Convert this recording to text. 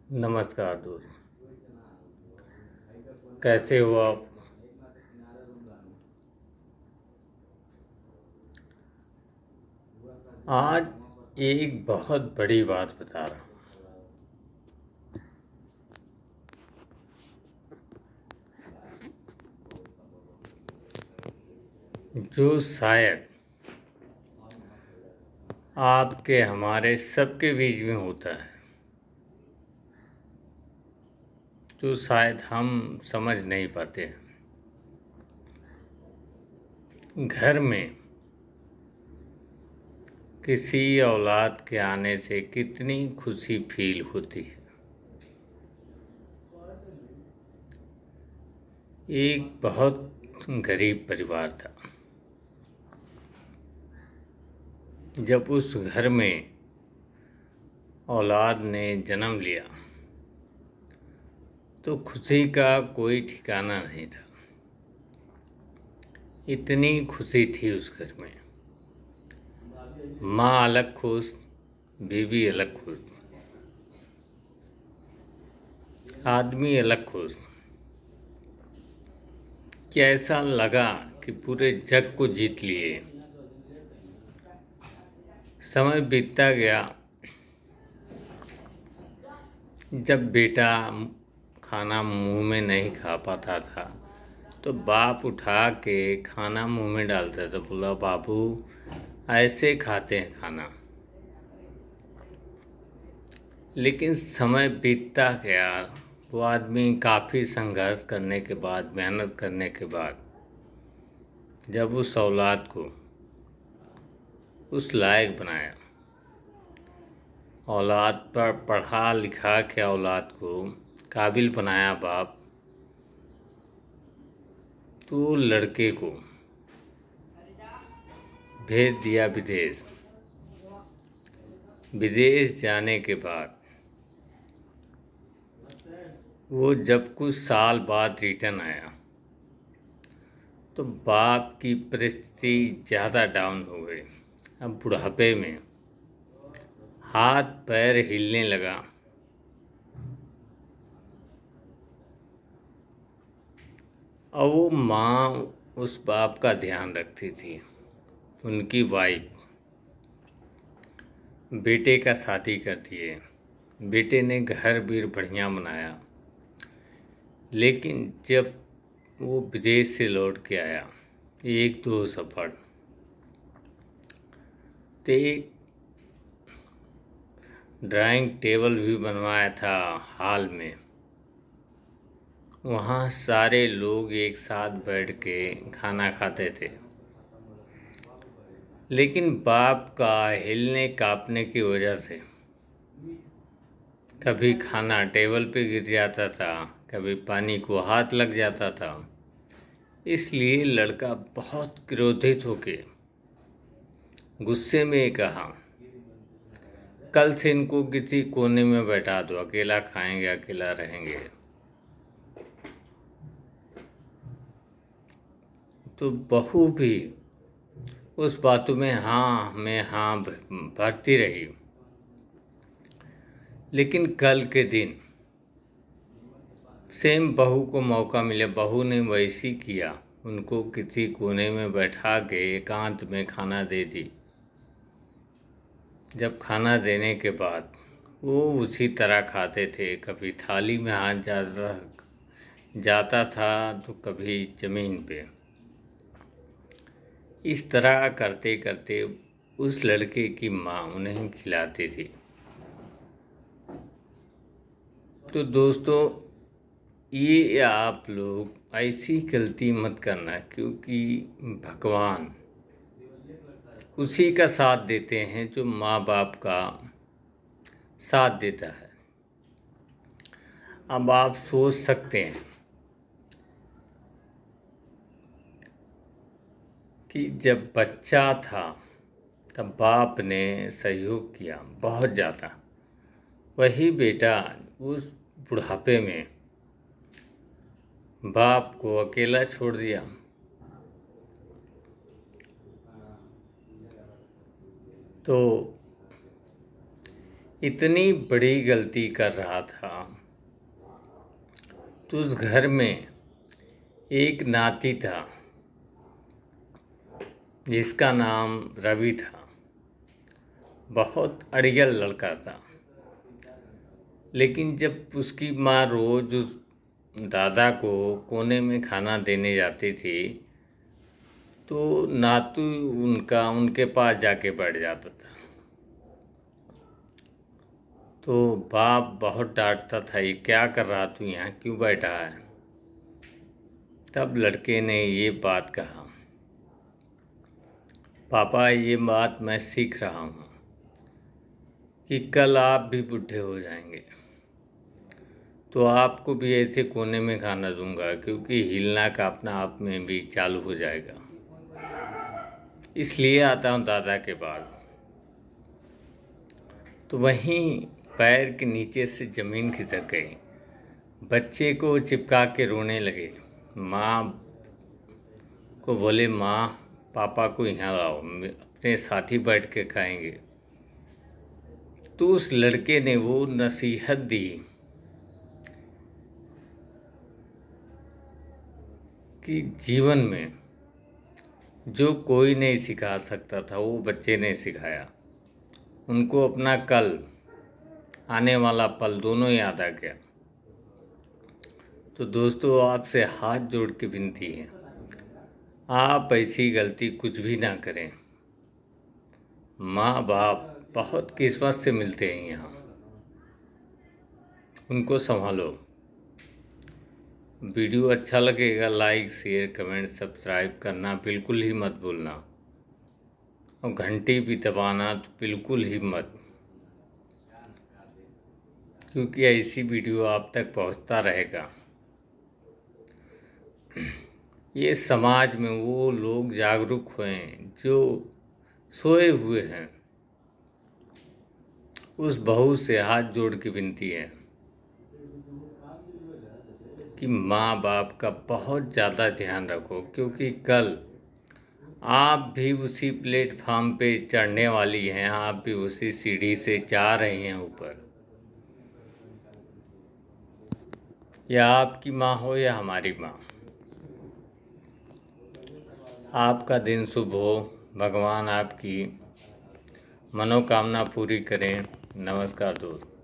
नमस्कार दोस्त, कैसे हो आप। आज एक बहुत बड़ी बात बता रहा हूँ जो शायद आपके हमारे सबके बीच में होता है, जो शायद हम समझ नहीं पाते हैं। घर में किसी औलाद के आने से कितनी खुशी फील होती है। एक बहुत गरीब परिवार था। जब उस घर में औलाद ने जन्म लिया तो खुशी का कोई ठिकाना नहीं था। इतनी खुशी थी उस घर में। माँ अलग खुश, बीवी अलग खुश, आदमी अलग खुश कि ऐसा लगा कि पूरे जग को जीत लिए। समय बीतता गया। जब बेटा खाना मुंह में नहीं खा पाता था तो बाप उठा के खाना मुंह में डालता था। बोला, बाबू ऐसे खाते हैं खाना। लेकिन समय बीतता गया। वो आदमी काफ़ी संघर्ष करने के बाद, मेहनत करने के बाद जब उस औलाद को उस लायक बनाया, औलाद पर पढ़ा लिखा के औलाद को काबिल बनाया बाप, तो लड़के को भेज दिया विदेश। विदेश जाने के बाद वो जब कुछ साल बाद रिटर्न आया तो बाप की परिस्थिति ज़्यादा डाउन हो गई। अब बुढ़ापे में हाथ पैर हिलने लगा। और वो माँ उस बाप का ध्यान रखती थी। उनकी वाइफ बेटे का शादी कर दिए। बेटे ने घर भी बढ़िया बनाया। लेकिन जब वो विदेश से लौट के आया, एक दो सफर, तो एक ड्राइंग टेबल भी बनवाया था हॉल में। वहाँ सारे लोग एक साथ बैठ के खाना खाते थे। लेकिन बाप का हिलने कांपने की वजह से कभी खाना टेबल पे गिर जाता था, कभी पानी को हाथ लग जाता था। इसलिए लड़का बहुत क्रोधित होके गुस्से में कहा, कल से इनको किसी कोने में बैठा दो, अकेला खाएंगे, अकेला रहेंगे। तो बहू भी उस बातों में हाँ भरती रही। लेकिन कल के दिन सेम बहू को मौका मिला। बहू ने वैसी किया, उनको किसी कोने में बैठा के एकांत में खाना दे दी। जब खाना देने के बाद वो उसी तरह खाते थे। कभी थाली में हाथ जाता था तो कभी ज़मीन पे। इस तरह करते करते उस लड़के की माँ उन्हें खिलाती थी। तो दोस्तों, ये आप लोग ऐसी गलती मत करना, क्योंकि भगवान उसी का साथ देते हैं जो माँ बाप का साथ देता है। अब आप सोच सकते हैं कि जब बच्चा था तब बाप ने सहयोग किया बहुत ज़्यादा। वही बेटा उस बुढ़ापे में बाप को अकेला छोड़ दिया। तो इतनी बड़ी गलती कर रहा था। तो उस घर में एक नाती था जिसका नाम रवि था। बहुत अड़ियल लड़का था, लेकिन जब उसकी माँ रोज उस दादा को कोने में खाना देने जाती थी तो नातू उनके पास जाके बैठ जाता था। तो बाप बहुत डांटता था, ये क्या कर रहा तू, यहाँ क्यों बैठा है। तब लड़के ने ये बात कहा, पापा ये बात मैं सीख रहा हूँ कि कल आप भी बूढ़े हो जाएंगे तो आपको भी ऐसे कोने में खाना दूंगा, क्योंकि हिलना कांपना आप में भी चालू हो जाएगा। इसलिए आता हूँ दादा के पास। तो वहीं पैर के नीचे से ज़मीन खिसक गई। बच्चे को चिपका के रोने लगे। माँ को बोले, माँ पापा को यहाँ लाओ, अपने साथी बैठ के खाएंगे। तो उस लड़के ने वो नसीहत दी कि जीवन में जो कोई नहीं सिखा सकता था वो बच्चे ने सिखाया। उनको अपना कल, आने वाला पल दोनों याद आ गया। तो दोस्तों, आपसे हाथ जोड़ के विनती है, आप ऐसी गलती कुछ भी ना करें। माँ बाप बहुत किस्मत से मिलते हैं यहाँ, उनको संभालो। वीडियो अच्छा लगेगा लाइक शेयर कमेंट सब्सक्राइब करना बिल्कुल ही मत भूलना, और घंटी भी दबाना तो बिल्कुल ही मत, क्योंकि ऐसी वीडियो आप तक पहुंचता रहेगा। ये समाज में वो लोग जागरूक हुए हैं जो सोए हुए हैं। उस बहू से हाथ जोड़ के विनती है कि माँ बाप का बहुत ज़्यादा ध्यान रखो, क्योंकि कल आप भी उसी प्लेटफॉर्म पे चढ़ने वाली हैं, आप भी उसी सीढ़ी से जा रही हैं ऊपर। या आपकी माँ हो या हमारी माँ। आपका दिन शुभ हो, भगवान आपकी मनोकामना पूरी करें। नमस्कार दोस्त।